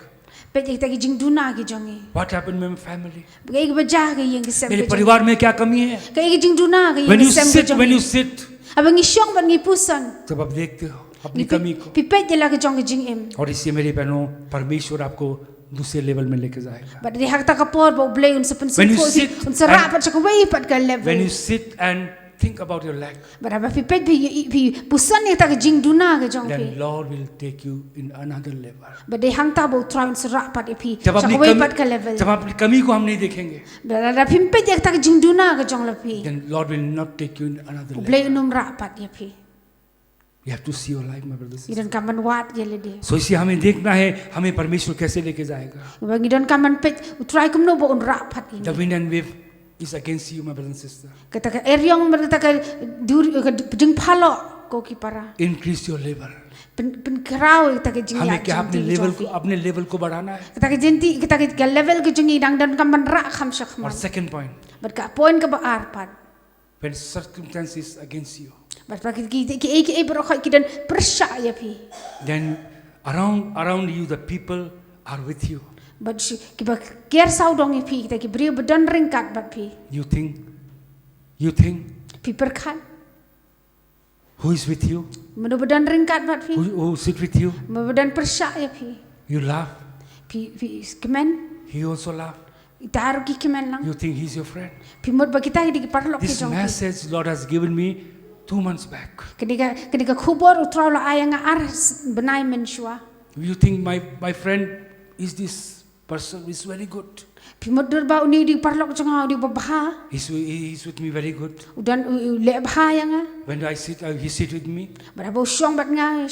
Pet ik ta ki jing duna ki jongi. What happened in my family? Bagi ik baja ka yang ki sem. मेरे परिवार में क्या कमी है? Ka iki jing duna ka When yang you ki sem sit, ka when you jongi. sit, Haba ngi shong ban ngi pusan. जब आप देखते हो अपनी कमी को, Pi pet la ka jong ki jing em. और इससे मेरे बहनों, परमेश्वर आपको दूसरे लेवल में लेके जाएगा। But di hak ta ka por ba blay un sa pen When you sin sit un sa ra pat sa ko wai pat ka When level. you sit and think about your lack, But haba pi pet pi pusan ni ta ka jing duna ka jong then pi. Lord will take you in another level. But di hang ta bo try un sa ra pat pi. जब Sa अपनी ko wai कमी, pat ka level. जब अपनी कमी को हम नहीं देखेंगे, But da pi pet jak ta ka jing duna ka jong la pi. then Lord will not take you in another level. Blay unum ra pat ya pi. You have to see your life, my brothers. Idan kaman wat ya le de. So इसे हमें देखना है, हमें परमेश्वर कैसे लेके जाएगा। Bagi dan kaman pet utrai kum no bo un ra pat ini. The wind and wave is against you, my brothers and sisters. Kata ka eryong berkata ka dur ka jing phalo ko ki para. Increase your level. Pen kerau ta ka jing ya. हमें क्या अपने लेवल को बढ़ाना है। Kata ka jenti kita ka level ka jing idang dan kaman ra kham sak और man. second point, But ka point ka ba ar pat. when circumstances against you, But pag ki bro ka kidan persya ya pi. then around you the people are with you. But ki ba ker sau dong ya pi kita ki bri bedan ringkat bat pi. You think Pi perkat. who is with you, Menu bedan ringkat bat pi. who sit with you, Bedan persya ya pi. you laugh, Pi kemen. he also laugh. Itaru ki kemen lang. You think he's your friend. Pi mut ba kita di parlok ki This jong pi. message Lord has given me 2 months back. Ketika kubur utrau la ayang ar benai mensua. You think my friend is this person is very good. Pimut ba uni di parlok jong di babha. He's with me very good. Udan le bha yang. When I sit, he sit with me, Berapa syong bat nga.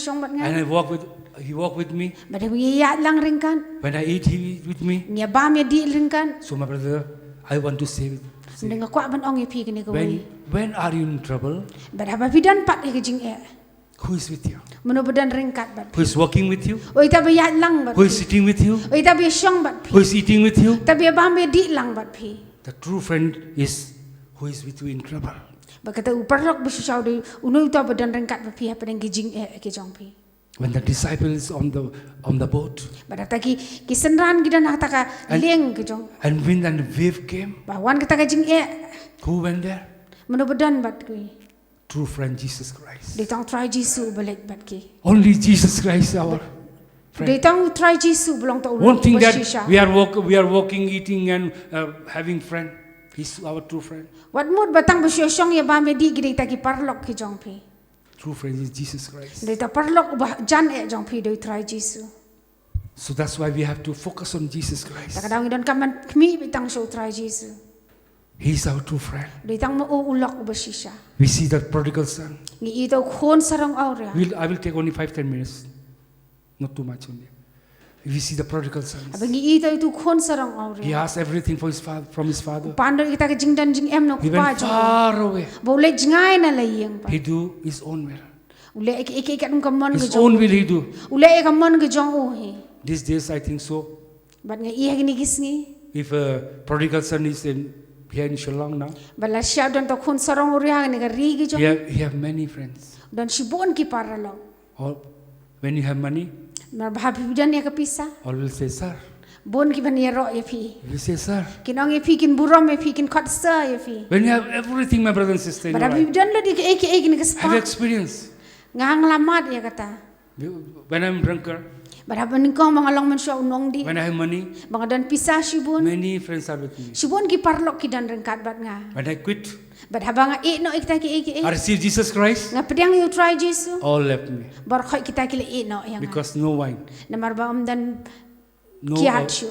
and he walk with me. Berapa ya lang ringkan. When I eat, he eat with me. Nia bam ya di ringkan. So my brother, I want to say, Dengan kuat ban ong ya pi kini kau. when are you in trouble? Berapa bidan pat ya kejing e. Who is with you? Menu bedan ringkat bat. Who is walking with you? Oi tapi ya lang bat. Who is sitting with you? Oi tapi syong bat pi. Who is eating with you? Tapi ya bam ya di lang bat pi. The true friend is who is with you in trouble. Berkata uparlok bersusau di unu itu bedan ringkat bat pi apa dengan kejing e kejong pi. When the disciples on the boat, Berkata ki senran kita nak taka leng kejong. and wind and wave came, Bawan kita kejing e. who went there? Menu bedan bat kui. True friend Jesus Christ. Dia tang try Jisu balik bat ki. Only Jesus Christ our friend. Dia tang try Jisu belong tak One thing that bersisa. we are walking, eating, and having friend. He's our true friend. Wat mood batang bersyong ya bam di gidi taki parlok ki jong pi. True friend is Jesus Christ. Dia ta parlok bah jan e jong pi dia try Jisu. So that's why we have to focus on Jesus Christ. Kadang dan kaman kmi bitang show try Jisu. He's our true friend. Dia tang mo ulok bersisa. We see the prodigal son. Ni ito khon sarang aurea. I will take only 5-10 minutes. Not too much only. We see the prodigal son. Abang ito itu khon sarang He aurea. asked everything from his father. Pando kita ke jing dan jing em no He kupa went jong. far away. Boleh jingai na layang pa. He do his own will. Ule ik nung kamon ke His own jong. will he do. Ule kamon ke jong uhi. These days I think so. Bat nga iya gini gisngi. If a prodigal son is here in Shillong now, Bala siya dan to khon sarang aurea ni ka rigi jong. he have many friends. Dan sibon ki paralong. Or when you have money, Marbahabi bidan ya kapisa. all will say, sir, Bon ki bani ro ye phi. We say, sir, Kinong ye phi kin burom ye phi kin khot sa ye phi. when you have everything, my brother and sister, in your But life, abi dan lo di ke ek ni have you kespa. experienced? Ngang lamat ya kata. When I'm drunker, But haban ni ko mga long man siya unong di. when I have money, Mga dan pisah shibun. many friends are with me. Shibun ki parlok ki dan rengkat bat nga. When I quit, But habang no ikta ki I receive Jesus Christ, Nga pedang you try Jesu. all left me. Bar khoi kita ki no yang. Because no wine, Namar ba dan no, kiat shu.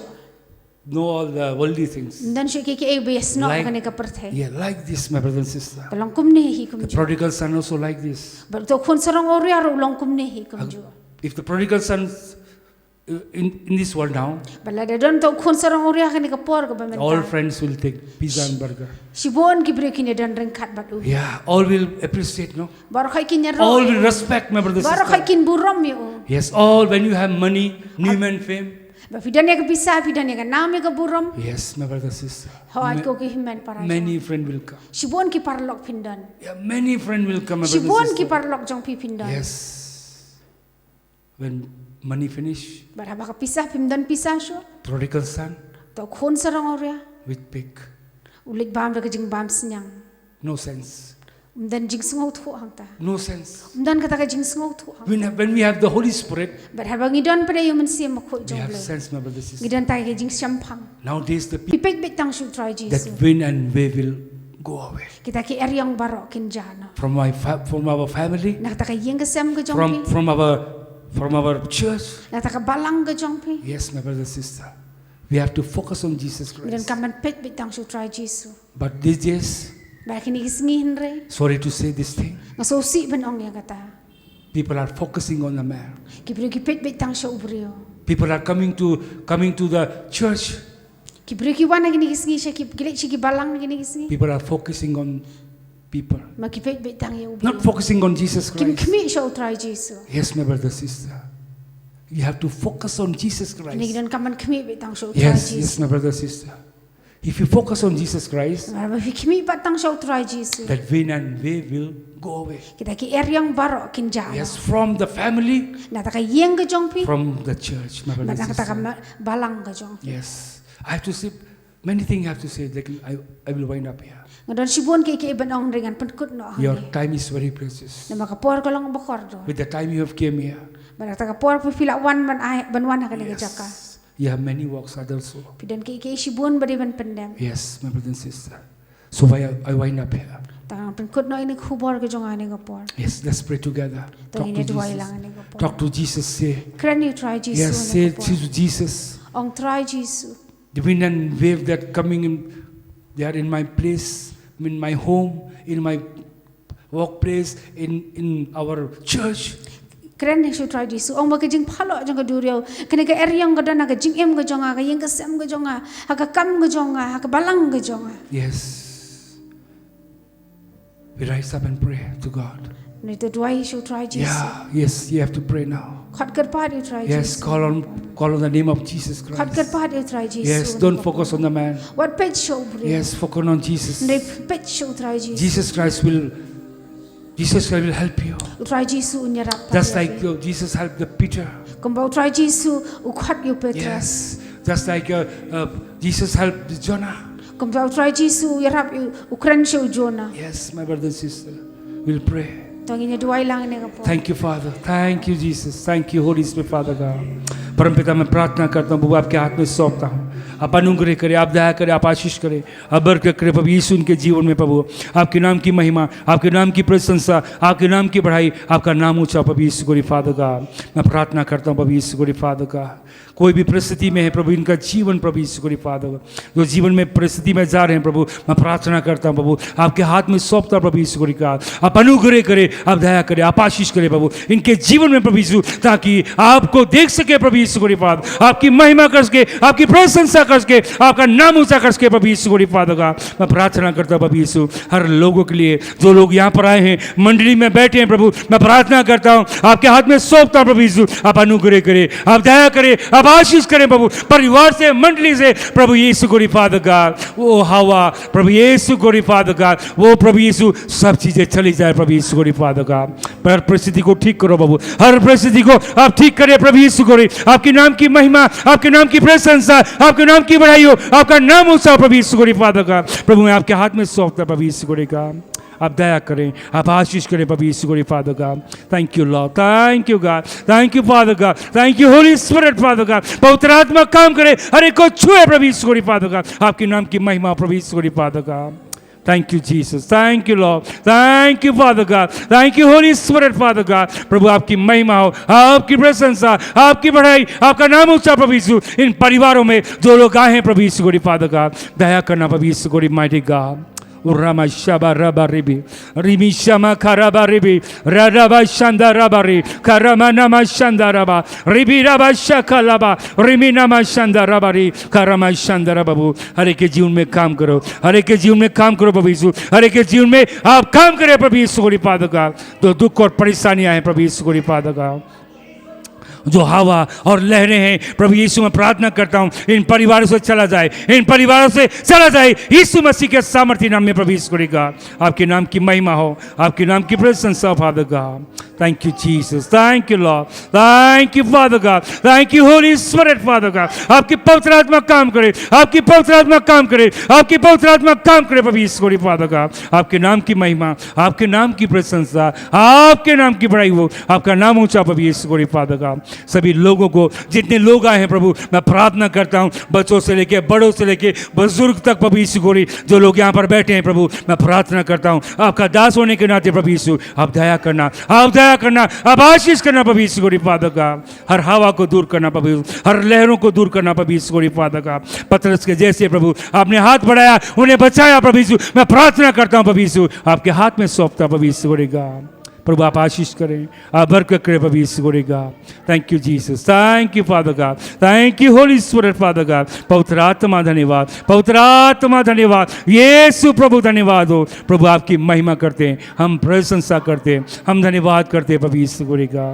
no all the worldly things. Dan shu ki bes no Like- kani ka perthe. Yeah, like this, my brother and sister. Balong kum ne hi kum The ju. prodigal son also like this. But to khun sarong ori aro long kum ne hi kum ju. If the prodigal son in this world now, Bala da don to khun sarong ori kani ka por ka ba men. all friends will take pizza and burger. Shibon ki bre ki ne dan rengkat bat u. Yeah, all will appreciate, no? Bar khoi ki nyaro. All will respect, my brother and Bar khoi sister. kin burom yo. Yes, all when you have money, name and fame. Ba fidan ya ka bisa fidan ya ka nam ya ka burom. Yes, my brother and sister. Hawat ko ki himen para. Many friends will come. Shibon ki parlok pindan. Yeah, many friends will come, my brother Shibon and ki sister. parlok jong pi pindan. Yes. When money finish, Bara baka pisah pimdan pisah syo. prodigal son To khon sarang orya. with pig. Ulit bam da kajing bam senyang. No sense. Dan jing sngau thu hang ta. No sense. Dan kata ka jing sngau thu hang. When we have the Holy Spirit, Bar habang idon pada yo man siya makho we jong have le. sense, my brother and sister. Gidan tay ka jing syampang. Nowadays, the people Pipit bitang syu try that Jesus. win and we will go away. Kita ki eryang barok kin jana. From our family, Nakata ka yeng ka sem ka jong pi. from our church. Nakata ka balang ka jong pi. Yes, my brother and sister. We have to focus on Jesus Gidan Christ. ka man pit bitang syu try Jesus. But these days, Ba kini kisngihin re. sorry to say this thing, Ngasusi ben ong ya kata. people are focusing on the man. Kibri ki pit bitang syu ubrio. People are coming to the church. Kibri ki wana kini kisngi siya kilit siya ki balang kini kisngi. People are focusing on people, Makipit bitang ya ubrio. not focusing on Jesus Kim Christ. kmi siya try Jesus. Yes, my brother, sister. You have to focus on Jesus Ini Christ. gidan kaman kmi bitang siya try Yes, Jesus. yes, my brother, sister. If you focus on Jesus Christ, Maraba fi kmi batang siya try Jesus. that win and we will go away. Kita ki eryang baro kin jana. Yes, from the family, Nata ka yeng ka jong pi. from the church, my brother, Nata ka sister. balang ka jong. Yes, I have to say many things. I have to say. Like I will wind up here. Ngadon sibon kay iban ong ringan penkut no. Your time is very precious. Na makapor ko lang bakor do. With the time you have came here, Nata ka por pi pila wan man ay banwan ka ni jaka. yes, you have many works also. Pidan kay sibon bari ban pendem. Yes, my brother and sister. So I wind up here. Tang penkut no ini khubor ka jong ani ka por. Yes, let's pray together. To Talk ini to duai Jesus. lang ani ka por. Talk to Jesus. Say, Kran you try Jesus. yes, say to Jesus. Ong try Jesus. The wind and wave that coming in, they are in my place, in my home, in my workplace, in our church. Keren yang try Jesus. Ong magajing phalo jong ka duryo. Kani ka eryang ka dana ka jing em ka jonga ka yeng ka sem ka jonga. Ha ka kam ka jonga, ha ka balang ka jonga. Yes. We rise up and pray to God. Nito duai you try Jesus. Yeah, yes, you have to pray now. Khat kar pa you try Yes, Jesus. call on the name of Jesus Khat kar Christ. pa you try Jesus. Yes, don't focus on the man. What page show bro? Yes, focus on Jesus. Ndai page show try Jesus. Jesus Christ will help you. You try Jesus unyarap. Just like Jesus helped the Peter. Kumbau try Jesus u khat you Petrus. Yes, just like Jesus helped Jonah. Kumbau try Jesus u yarap you ukran show Jonah. Yes, my brother and sister, we'll pray. Tanginya duai lang ni ka po. Thank you, Father. Thank you, Jesus. Thank you, Holy Spirit, Father God. परमपिता मैं प्रार्थना करता हूँ प्रभु आपके हाथ में सौंपता हूँ आप अनुग्रह करें आप दया करें आप आशीष करें आप बरकत करें प्रभु यीशु उनके जीवन में प्रभु आपके नाम की महिमा आपके नाम की प्रशंसा आपके नाम की बढ़ाई आपका नाम ऊंचा प्रभु यीशु गोरी फादर का मैं प्रार्थना करता हूँ प्रभु यीशु गोरी फादर का कोई भी परिस्थिति में है प्रभु इनका जीवन प्रभु यीशु गोरी फादर जो जीवन में परिस्थिति में जा रहे हैं प्रभु मैं प्रार्थना करता हूँ प्रभु आपके हाथ में सौंपता हूँ प्रभु यीशु गोरी का आप अनुग्रह करें आप दया करें आप आशीष करें प्रभु इनके जीवन में प्रभु यीशु ताकि आपको देख सके प्रभु यीशु गोरी फादर आपकी महिमा कर सके आपकी प्रशंसा करके, आपका नाम ऊंचा करके प्रभु यीशु गॉड फादर गॉड, मैं प्रार्थना करता हूं प्रभु यीशु हर लोगों के लिए जो लोग यहाँ पर आए हैं, मंडली में बैठे हैं प्रभु, मैं प्रार्थना करता हूं आपके हाथ में सौंपता हूं प्रभु यीशु, आप अनुग्रह करें, आप दया करें, आप आशीष करें प्रभु, परिवार से, मंडली से प्रभु यीशु गॉड फादर गॉड, वो हवा प्रभु यीशु गॉड फादर गॉड, वो प्रभु यीशु सब चीजें चली जाए प्रभु यीशु गॉड फादर गॉड, हर परिस्थिति को ठीक करो प्रभु, हर परिस्थिति को आप ठीक करें प्रभु यीशु गॉड, आपके नाम की महिमा, आपके नाम की प्रशंसा, आपके नाम की बड़ाई हो, आपका नाम ऊंचा प्रभु यीशु गॉड फादर गॉड, प्रभु मैं आपके हाथ में सौंपता प्रभु यीशु गॉड का, आप दया करें, आप आशीष करें प्रभु यीशु God Father God, thank you Lord, thank you God, thank you Father God, thank you Holy Spirit Father God, पवित्र आत्मा काम करे, हर एक को छुए प्रभु यीशु गॉड फादर गॉड, आपके नाम की महिमा प्रभु यीशु God Father God, thank you Jesus, thank you Lord, thank you Father God, thank you Holy Spirit Father God, प्रभु आपकी महिमा हो, आपकी प्रशंसा, आपकी बढ़ाई, आपका नाम ऊंचा प्रभु यीशु, इन परिवारों में जो लोग आए हैं प्रभु यीशु गॉड फादर गॉड, दया करना प्रभु यीशु God mighty God, Urama shaba raba ribi, rimi shama karaba ribi, radaba shanda raba ri, karama nama shanda raba, ribi raba shaka laba, rimi nama shanda raba ri, karama shanda raba bu. हर एक के जीवन में काम करो, हर एक के जीवन में काम करो प्रभु यीशु, हर एक के जीवन में आप काम करें प्रभु यीशु गॉड फादर गॉड, तो दुख और परेशानियां हैं प्रभु यीशु गॉड फादर गॉड, जो हवा और लहरें हैं प्रभु यीशु मैं प्रार्थना करता हूं इन परिवारों से चला जाए, इन परिवारों से चला जाए यीशु मसीह के सामर्थ्य नाम में प्रभु यीशु गॉड, आपके नाम की महिमा हो, आपके नाम की प्रशंसा father God, thank you Jesus, thank you Lord, thank you Father God, thank you Holy Spirit Father God, आपकी पवित्र आत्मा काम करे, आपकी पवित्र आत्मा काम करे, आपकी पवित्र आत्मा काम करे प्रभु यीशु गॉड फादर गॉड, आपके नाम की महिमा, आपके नाम की प्रशंसा, आपके नाम की बड़ाई हो, आपका नाम ऊंचा प्रभु यीशु गॉड फादर गॉड, सभी लोगों को जितने लोग आए हैं प्रभु मैं प्रार्थना करता हूं, बच्चों से लेके बड़ों से लेके बुजुर्ग तक प्रभु यीशु गॉड, जो लोग यहाँ पर बैठे हैं प्रभु मैं प्रार्थना करता हूं आपका दास होने के नाते प्रभु यीशु आप दया करना, आप दया करना, आप आशीष करना प्रभु यीशु गॉड फादर का, हर हवा को दूर करना प्रभु यीशु, हर लहरों को दूर करना प्रभु यीशु गॉड फादर का, पतरस के जैसे प्रभु आपने हाथ बढ़ाया उन्हें बचाया प्रभु यीशु, मैं प्रार्थना करता हूं प्रभु यीशु आपके हाथ में सौंपता प्रभु यीशु गॉड का, प्रभु आप आशीष करें, आप बरकत करें प्रभु यीशु गॉड का, thank you Jesus, thank you Father God, thank you Holy Spirit Father God, पवित्र आत्मा धन्यवाद, पवित्र आत्मा धन्यवाद, यीशु प्रभु धन्यवाद हो, प्रभु आपकी महिमा करते हैं, हम प्रशंसा करते हैं, हम धन्यवाद करते हैं प्रभु यीशु गॉड का,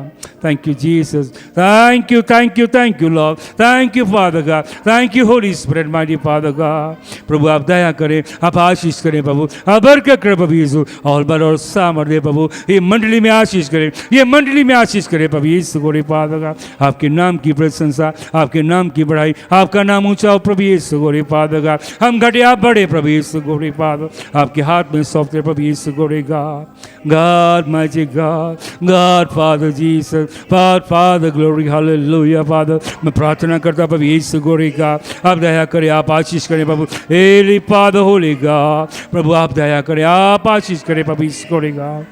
thank you Jesus, thank you thank you thank you Lord, thank you Father God, thank you Holy Spirit mighty Father God, प्रभु आप दया करें, आप आशीष करें प्रभु, आप बरकत करें प्रभु यीशु, और बल और सामर्थ्य प्रभु ये मंडली में आशीष करें, ये मंडली में आशीष करें प्रभु यीशु गॉड फादर गॉड, आपके नाम की प्रशंसा, आपके नाम की बढ़ाई, आपका नाम ऊंचा हो प्रभु यीशु गॉड फादर गॉड, हम घटे आप बड़े प्रभु यीशु गॉड फादर, आपके हाथ में सौंपते प्रभु यीशु God God, God mighty God, God Father Jesus, Father glory hallelujah Father, मैं प्रार्थना करता प्रभु यीशु गॉड गॉड, आप दया करें, आप आशीष करें प्रभु एली फादर होली गॉड, प्रभु आप दया करें, आप आशीष करें प्रभु यीशु God God,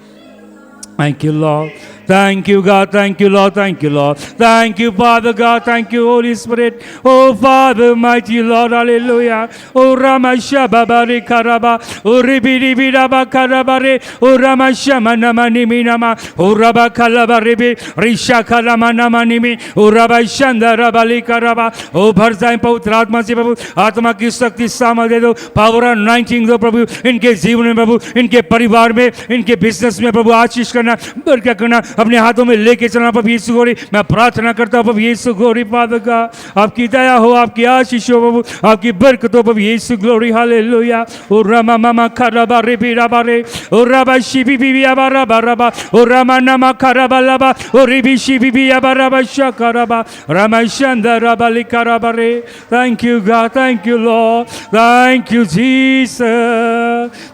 thank you Lord, thank you God, thank you Lord, thank you Lord, thank you Father God, thank you Holy Spirit, oh Father mighty Lord, hallelujah, oh Ramasha babare karaba, oh ribiri biraba karabare, oh Ramasha manamani minama, oh Rabba kalabaribi, Risha kalamanamani, oh Rabba shanda rabali karaba, oh भर जाए पवित्र आत्मा से प्रभु, आत्मा की शक्ति सामर्थ्य दो, पावर अनाइंटिंग दो प्रभु, इनके जीवन में प्रभु, इनके परिवार में, इनके बिजनेस में प्रभु आशीष करना, बरकत करना, अपने हाथों में लेके चलना प्रभु यीशु गॉड, मैं प्रार्थना करता हूं प्रभु यीशु गॉड फादर का, आपकी दया हो, आपकी आशीष हो प्रभु, आपकी बरकत हो प्रभु यीशु ग्लोरी हालेलुया, ओ रामा मामा खराबा रे बिराबा रे, ओ राबा शिबी बिबी आबा राबा राबा, ओ रामा नामा खराबा लाबा, ओ रिबी शिबी बिबी आबा राबा शकराबा, रामा शंदा राबा लिकराबा रे, thank you God, thank you Lord, thank you Jesus,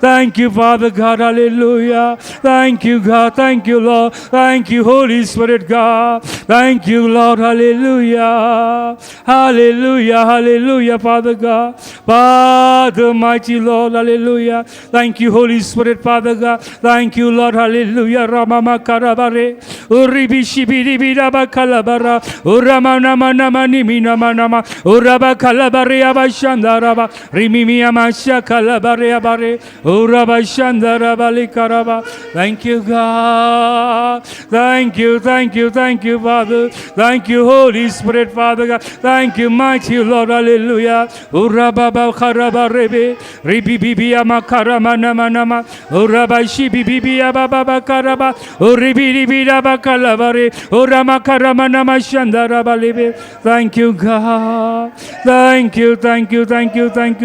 thank you Father God hallelujah, thank you God, thank you Lord, thank you Holy Spirit God, thank you Lord, hallelujah, hallelujah, hallelujah Father God, Father mighty Lord, hallelujah, thank you Holy Spirit Father God, thank you Lord, hallelujah, Ramama karabare, uribi shibiri biraba kalabara, urama nama nama nimi nama nama, uraba kalabare abashandaraba, rimimi amasha kalabare abare, Uraba Shandarabali Karaba. Thank you, God. Thank you, Father. Thank you, Holy Spirit, Father God. Thank you, mighty Lord. Hallelujah. Urababa Karaba Rebe. Ribi Bibia Makarama Nama. Uraba Shibi Bibia Baba Karaba. Uribi Bidaba Kalabari. Urama Karama Nama Shandarabali. Thank you, God. Thank you,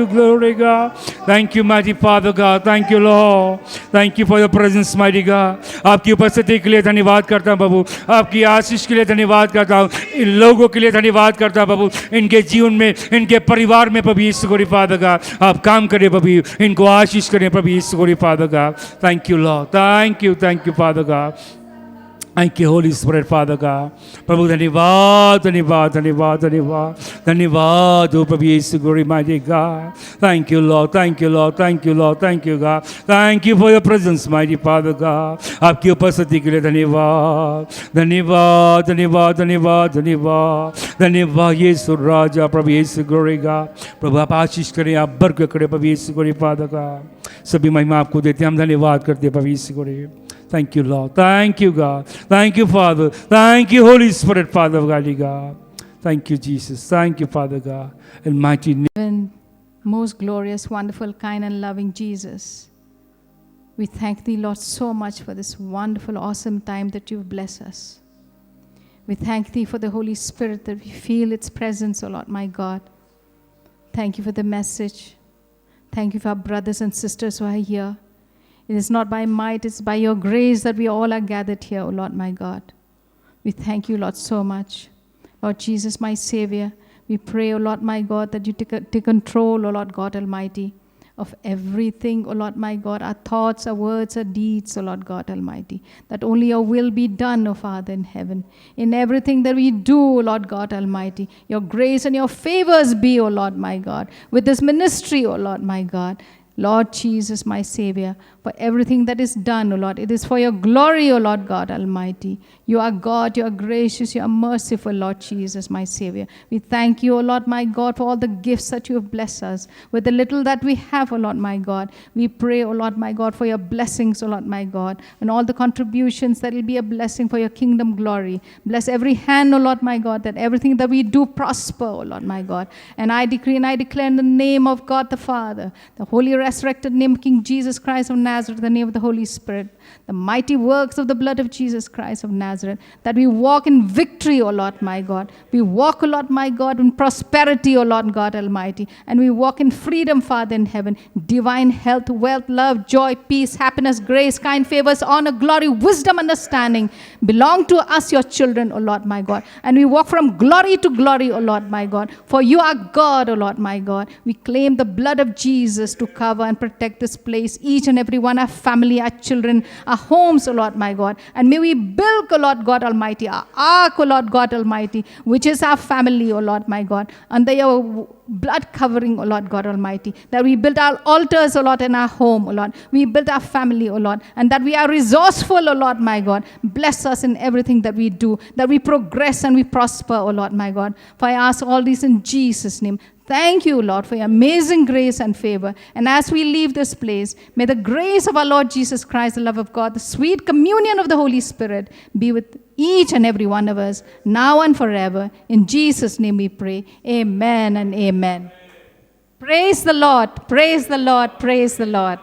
glory God. Thank you, mighty Father God. Thank you, Lord. Thank you for your presence, mighty God. आपकी उपस्थिति के लिए धन्यवाद करता हूँ प्रभु, आपकी आशीष के लिए धन्यवाद करता हूँ, इन लोगों के लिए धन्यवाद करता हूँ प्रभु, इनके जीवन में, इनके परिवार में प्रभु यीशु गॉड फादर God, आप काम करें प्रभु, इनको आशीष करें प्रभु यीशु God Father God. Thank you, Lord. Thank you, Father God. Thank you, Holy Spirit, Father God. प्रभु धन्यवाद हो प्रभु यीशु glory mighty God. Thank you, Lord. Thank you, God. Thank you for your presence, mighty Father God. आपकी उपस्थिति के लिए धन्यवाद यीशु राजा प्रभु यीशु glory God. प्रभु आप आशीष करें, आप बरकत करें प्रभु यीशु glory Father God. सभी महिमा आपको देते हैं, हम धन्यवाद करते हैं प्रभु यीशु glory. Thank you, Lord. Thank you, God. Thank you, Father. Thank you, Holy Spirit, Father God. Thank you, Jesus. Thank you, Father God. In mighty name. Most glorious, wonderful, kind, and loving Jesus, we thank Thee, Lord, so much for this wonderful, awesome time that You've blessed us. We thank Thee for the Holy Spirit, that we feel its presence, O Lord, my God. Thank You for the message. Thank You for our brothers and sisters who are here. It is not by might, it's by Your grace that we all are gathered here, O Lord, my God. We thank You, Lord, so much. Lord Jesus, my Savior, we pray, O Lord, my God, that You take control, O Lord God Almighty, of everything, O Lord, my God, our thoughts, our words, our deeds, O Lord God Almighty, that only Your will be done, O Father in heaven. In everything that we do, O Lord God Almighty, Your grace and Your favors be, O Lord, my God, with this ministry, O Lord, my God. Lord Jesus, my Savior, for everything that is done, O Lord, it is for Your glory, O Lord God Almighty. You are God, You are gracious, You are merciful, Lord Jesus, my Savior. We thank You, O Lord, my God, for all the gifts that You have blessed us. With the little that we have, O Lord, my God, we pray, O Lord, my God, for Your blessings, O Lord, my God, and all the contributions that will be a blessing for Your kingdom glory. Bless every hand, O Lord, my God, that everything that we do prosper, O Lord, my God. And I decree and I declare in the name of God the Father, the Holy resurrected name of King Jesus Christ of Nazareth, the name of the Holy Spirit, the mighty works of the blood of Jesus Christ of Nazareth, that we walk in victory, O Lord my God. We walk, O Lord my God, in prosperity, O Lord God Almighty, and we walk in freedom, Father in heaven, divine health, wealth, love, joy, peace, happiness, grace, kind favors, honor, glory, wisdom, understanding belong to us, Your children, O Lord my God. And we walk from glory to glory, O Lord my God, for You are God, O Lord my God. We claim the blood of Jesus to cover and protect this place, each and every one, our family, our children, our homes, O Lord my God. And may we build, O Lord God Almighty, our ark, O Lord God Almighty, which is our family, O Lord my God, under Your blood covering, O Lord God Almighty, that we build our altars, O Lord, in our home, O Lord. We build our family, O Lord, and that we are resourceful, O Lord my God. Bless us in everything that we do, that we progress and we prosper, O Lord my God. For I ask all this in Jesus' name. Thank You, Lord, for Your amazing grace and favor. And as we leave this place, may the grace of our Lord Jesus Christ, the love of God, the sweet communion of the Holy Spirit be with each and every one of us, now and forever. In Jesus' name we pray. Amen and amen. Praise the Lord. Praise the Lord. Praise the Lord.